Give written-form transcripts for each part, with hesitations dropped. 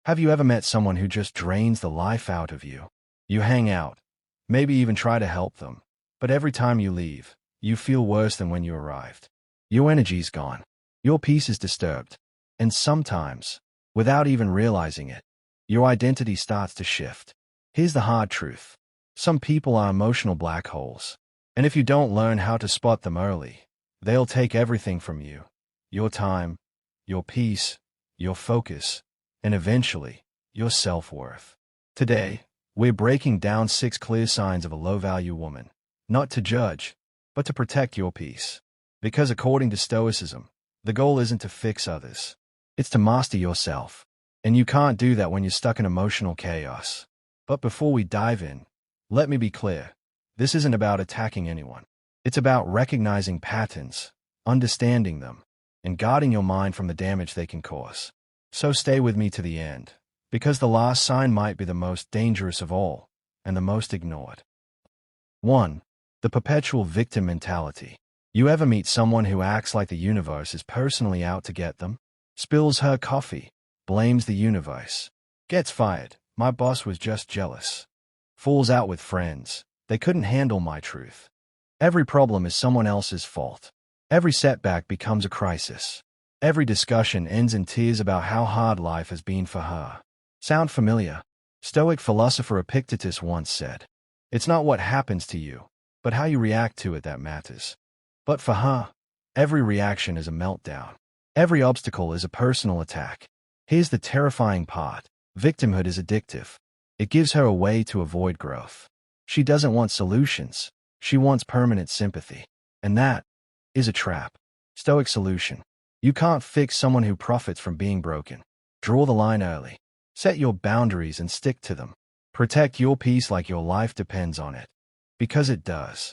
Have you ever met someone who just drains the life out of you? You hang out, maybe even try to help them, but every time you leave, you feel worse than when you arrived. Your energy's gone. Your peace is disturbed. And sometimes, without even realizing it, your identity starts to shift. Here's the hard truth. Some people are emotional black holes. And if you don't learn how to spot them early, they'll take everything from you. Your time, your peace, your focus, and eventually, your self-worth. Today, we're breaking down 6 clear signs of a low-value woman. Not to judge, but to protect your peace. Because according to Stoicism, the goal isn't to fix others. It's to master yourself. And you can't do that when you're stuck in emotional chaos. But before we dive in, let me be clear. This isn't about attacking anyone. It's about recognizing patterns, understanding them, and guarding your mind from the damage they can cause. So stay with me to the end, because the last sign might be the most dangerous of all, and the most ignored. 1. The perpetual victim mentality. You ever meet someone who acts like the universe is personally out to get them? Spills her coffee, blames the universe. Gets fired, my boss was just jealous. Falls out with friends, they couldn't handle my truth. Every problem is someone else's fault. Every setback becomes a crisis. Every discussion ends in tears about how hard life has been for her. Sound familiar? Stoic philosopher Epictetus once said, "It's not what happens to you, but how you react to it that matters." But for her, every reaction is a meltdown. Every obstacle is a personal attack. Here's the terrifying part. Victimhood is addictive. It gives her a way to avoid growth. She doesn't want solutions. She wants permanent sympathy. And that is a trap. Stoic solution. You can't fix someone who profits from being broken. Draw the line early. Set your boundaries and stick to them. Protect your peace like your life depends on it. Because it does.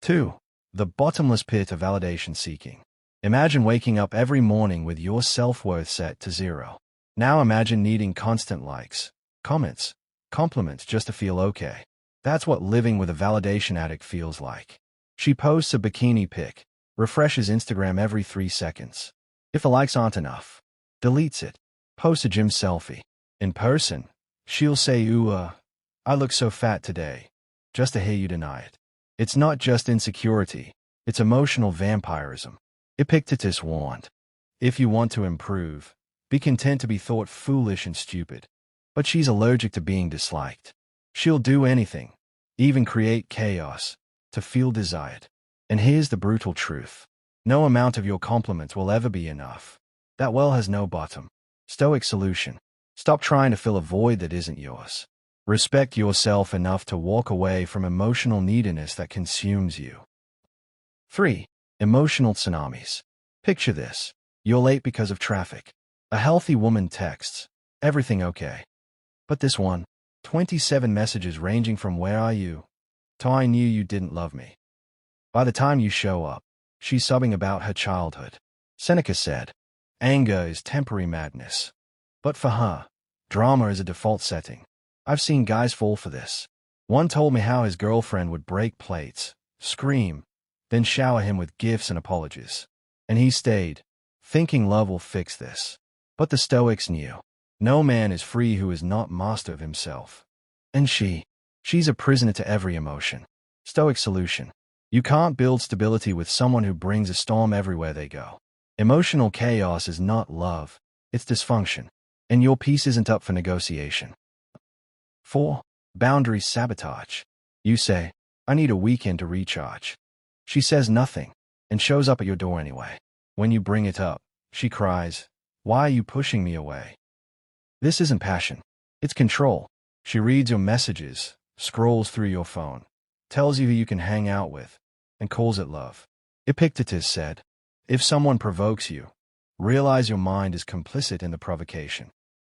2. The bottomless pit of validation seeking. Imagine waking up every morning with your self-worth set to 0. Now imagine needing constant likes, comments, compliments just to feel okay. That's what living with a validation addict feels like. She posts a bikini pic, refreshes Instagram every 3 seconds. If the likes aren't enough, deletes it. Posts a gym selfie. In person, she'll say, "Ooh, I look so fat today," just to hear you deny it. It's not just insecurity, it's emotional vampirism. Epictetus warned, if you want to improve, be content to be thought foolish and stupid. But she's allergic to being disliked. She'll do anything, even create chaos, to feel desired. And here's the brutal truth. No amount of your compliments will ever be enough. That well has no bottom. Stoic solution. Stop trying to fill a void that isn't yours. Respect yourself enough to walk away from emotional neediness that consumes you. 3. Emotional tsunamis. Picture this. You're late because of traffic. A healthy woman texts, "Everything okay?" But this one, 27 messages ranging from "Where are you?" to "I knew you didn't love me." By the time you show up, she's sobbing about her childhood. Seneca said, "Anger is temporary madness." But for her, drama is a default setting. I've seen guys fall for this. One told me how his girlfriend would break plates, scream, then shower him with gifts and apologies. And he stayed, thinking love will fix this. But the Stoics knew. No man is free who is not master of himself. And she's a prisoner to every emotion. Stoic solution. You can't build stability with someone who brings a storm everywhere they go. Emotional chaos is not love, it's dysfunction. And your peace isn't up for negotiation. 4. Boundary sabotage. You say, "I need a weekend to recharge." She says nothing, and shows up at your door anyway. When you bring it up, she cries, "Why are you pushing me away?" This isn't passion. It's control. She reads your messages, scrolls through your phone, tells you who you can hang out with, and calls it love. Epictetus said, if someone provokes you, realize your mind is complicit in the provocation.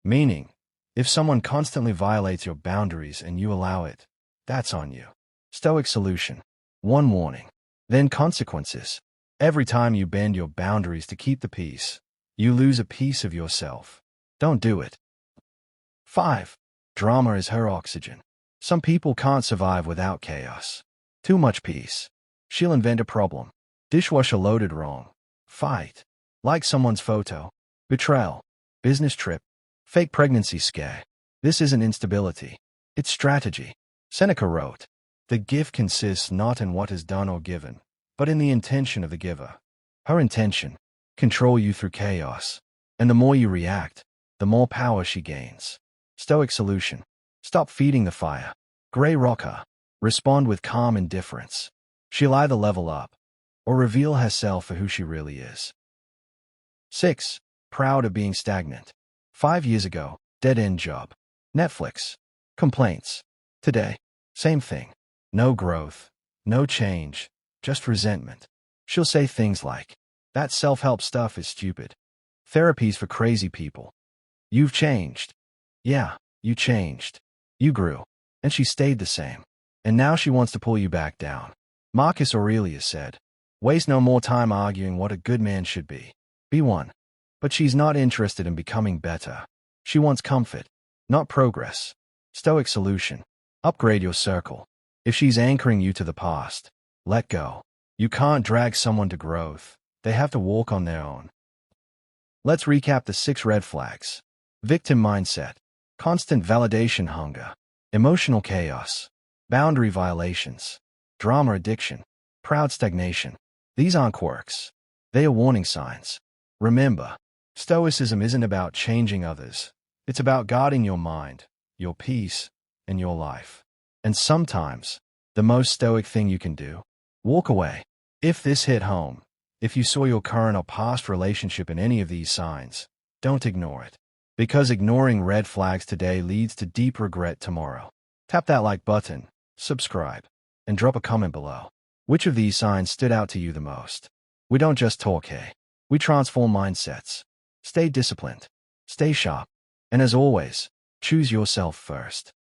Meaning, if someone constantly violates your boundaries and you allow it, that's on you. Stoic solution. 1 warning, then consequences. Every time you bend your boundaries to keep the peace, you lose a piece of yourself. Don't do it. 5. Drama is her oxygen. Some people can't survive without chaos. Too much peace. She'll invent a problem. Dishwasher loaded wrong. Fight. Like someone's photo. Betrayal. Business trip. Fake pregnancy scare. This isn't instability. It's strategy. Seneca wrote, "The gift consists not in what is done or given, but in the intention of the giver." Her intention, control you through chaos. And the more you react, the more power she gains. Stoic solution. Stop feeding the fire. Gray rock her. Respond with calm indifference. She'll either level up or reveal herself for who she really is. 6. Proud of being stagnant. 5 years ago, dead-end job. Netflix. Complaints. Today, same thing. No growth, no change, just resentment. She'll say things like, "That self-help stuff is stupid. Therapy's for crazy people." You've changed. Yeah, you changed. You grew. And she stayed the same. And now she wants to pull you back down. Marcus Aurelius said, "Waste no more time arguing what a good man should be. Be one." But she's not interested in becoming better. She wants comfort, not progress. Stoic solution. Upgrade your circle. If she's anchoring you to the past, let go. You can't drag someone to growth. They have to walk on their own. Let's recap the 6 red flags. Victim mindset. Constant validation hunger. Emotional chaos. Boundary violations. Drama addiction. Proud stagnation. These aren't quirks. They are warning signs. Remember, Stoicism isn't about changing others. It's about guarding your mind, your peace, and your life. And sometimes, the most stoic thing you can do, walk away. If this hit home, if you saw your current or past relationship in any of these signs, don't ignore it. Because ignoring red flags today leads to deep regret tomorrow. Tap that like button, subscribe, and drop a comment below. Which of these signs stood out to you the most? We don't just talk, hey. We transform mindsets. Stay disciplined. Stay sharp. And as always, choose yourself first.